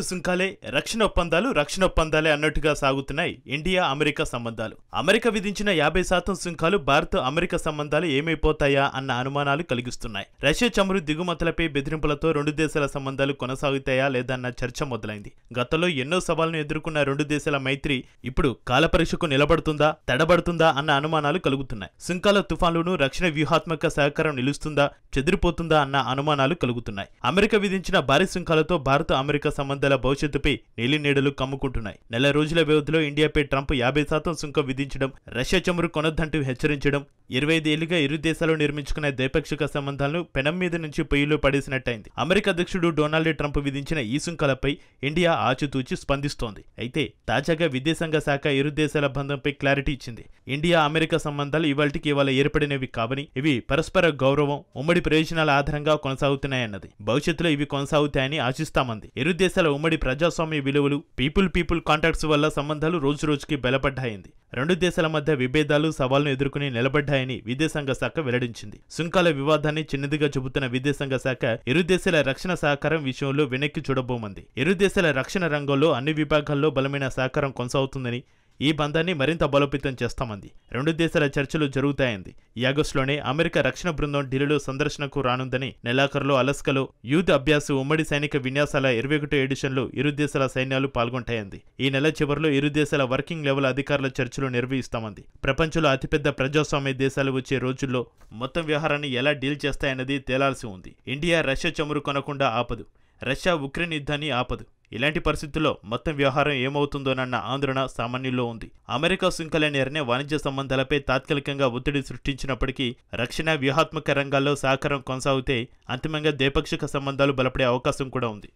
సుంకాలే రక్షణ ఒప్పందాలే అన్నట్టుగా సాగుతున్నాయి ఇండియా అమెరికా సంబంధాలు. అమెరికా విధించిన 50% సుంకాలు భారత్ అమెరికా సంబంధాలు ఏమైపోతాయా అన్న అనుమానాలు కలిగిస్తున్నాయి. రష్యా చమురు దిగుమతులపై బెదిరింపులతో రెండు దేశాల సంబంధాలు కొనసాగుతాయా లేదన్న చర్చ మొదలైంది. గతంలో ఎన్నో సవాళ్లను ఎదుర్కొన్న రెండు దేశాల మైత్రి ఇప్పుడు కాలపరీక్షకు నిలబడుతుందా తడబడుతుందా అన్న అనుమానాలు కలుగుతున్నాయి. సుంకాల తుఫాన్లను రక్షణ వ్యూహాత్మక సహకారం నిలుస్తుందా చెదిరిపోతుందా అన్న అనుమానాలు కలుగుతున్నాయి. అమెరికా విధించిన భారీ సుంకాలతో భారత్ అమెరికా సంబంధాల భవిష్యత్తుపై నీలినీడలు కమ్ముకుంటున్నాయి. నెల రోజుల వ్యవధిలో ఇండియాపై ట్రంప్ 50% సుంకం విధించడం, రష్యా చమురు కొనొద్దంటూ హెచ్చరించడం 25 ఏళ్లుగా ఇరు దేశాలు నిర్మించుకున్న ద్వైపాక్షిక సంబంధాలను పెనం మీద నుంచి పొయ్యిలో పడేసినట్టయింది. అమెరికా అధ్యక్షుడు డొనాల్డ్ ట్రంప్ విధించిన ఈ సుంకాలపై ఇండియా ఆచితూచి స్పందిస్తోంది. అయితే తాజాగా విదేశాంగ శాఖ ఇరు దేశాల బంధంపై క్లారిటీ ఇచ్చింది. ఇండియా అమెరికా సంబంధాలు ఇవాళ ఏర్పడినవి కావని, ఇవి పరస్పర గౌరవం, ఉమ్మడి ప్రయోజనాల ఆధారంగా కొనసాగుతున్నాయన్నది. భవిష్యత్తులో ఇవి కొనసాగుతాయని ఆశిస్తామంది. ఇరు దేశాల ఉమ్మడి ప్రజాస్వామ్య విలువలు, పీపుల్ కాంటాక్ట్స్ వల్ల సంబంధాలు రోజురోజుకి బలపడ్డాయింది. రెండు దేశాల మధ్య విభేదాలు, సవాళ్లను ఎదుర్కొని నిలబడ్డాయని విదేశాంగ శాఖ వెల్లడించింది. సుంకాల వివాదాన్ని చిన్నదిగా చెబుతున్న విదేశాంగ శాఖ ఇరు దేశాల రక్షణ సహకారం విషయంలో వెనక్కి చూడబోమంది. ఇరు దేశాల రక్షణ రంగంలో అన్ని విభాగాల్లో బలమైన సహకారం కొనసాగుతుందని, ఈ బంధాన్ని మరింత బలోపేతం చేస్తామంది. రెండు దేశాల చర్చలు జరుగుతాయంది. ఈ ఆగస్టులోనే అమెరికా రక్షణ బృందం ఢిల్లీలో సందర్శనకు రానుందని, నెలాఖరులో అలాస్కాలో యూత్ అభ్యాస్ ఉమ్మడి సైనిక విన్యాసాల 21వ ఎడిషన్లో ఇరు దేశాల సైన్యాలు పాల్గొంటాయంది. ఈ నెల చివరిలో ఇరు దేశాల వర్కింగ్ లెవెల్ అధికారుల చర్చలు నిర్వహిస్తామంది. ప్రపంచంలో అతిపెద్ద ప్రజాస్వామ్య దేశాలు వచ్చే రోజుల్లో మొత్తం వ్యవహారాన్ని ఎలా డీల్ చేస్తాయన్నది తేలాల్సి ఉంది. ఇండియా రష్యా చమురు కొనకుండా ఆపదు, రష్యా ఉక్రెయిన్ యుద్ధాన్ని ఆపదు. ఇలాంటి పరిస్థితుల్లో మొత్తం వ్యవహారం ఏమవుతుందోనన్న ఆందోళన సామాన్యుల్లో ఉంది. అమెరికా సుంకాల నిర్ణయం వాణిజ్య సంబంధాలపై తాత్కాలికంగా ఒత్తిడి సృష్టించినప్పటికీ రక్షణ వ్యూహాత్మక రంగాల్లో సహకారం కొనసాగితే అంతిమంగా ద్వైపాక్షిక సంబంధాలు బలపడే అవకాశం కూడా ఉంది.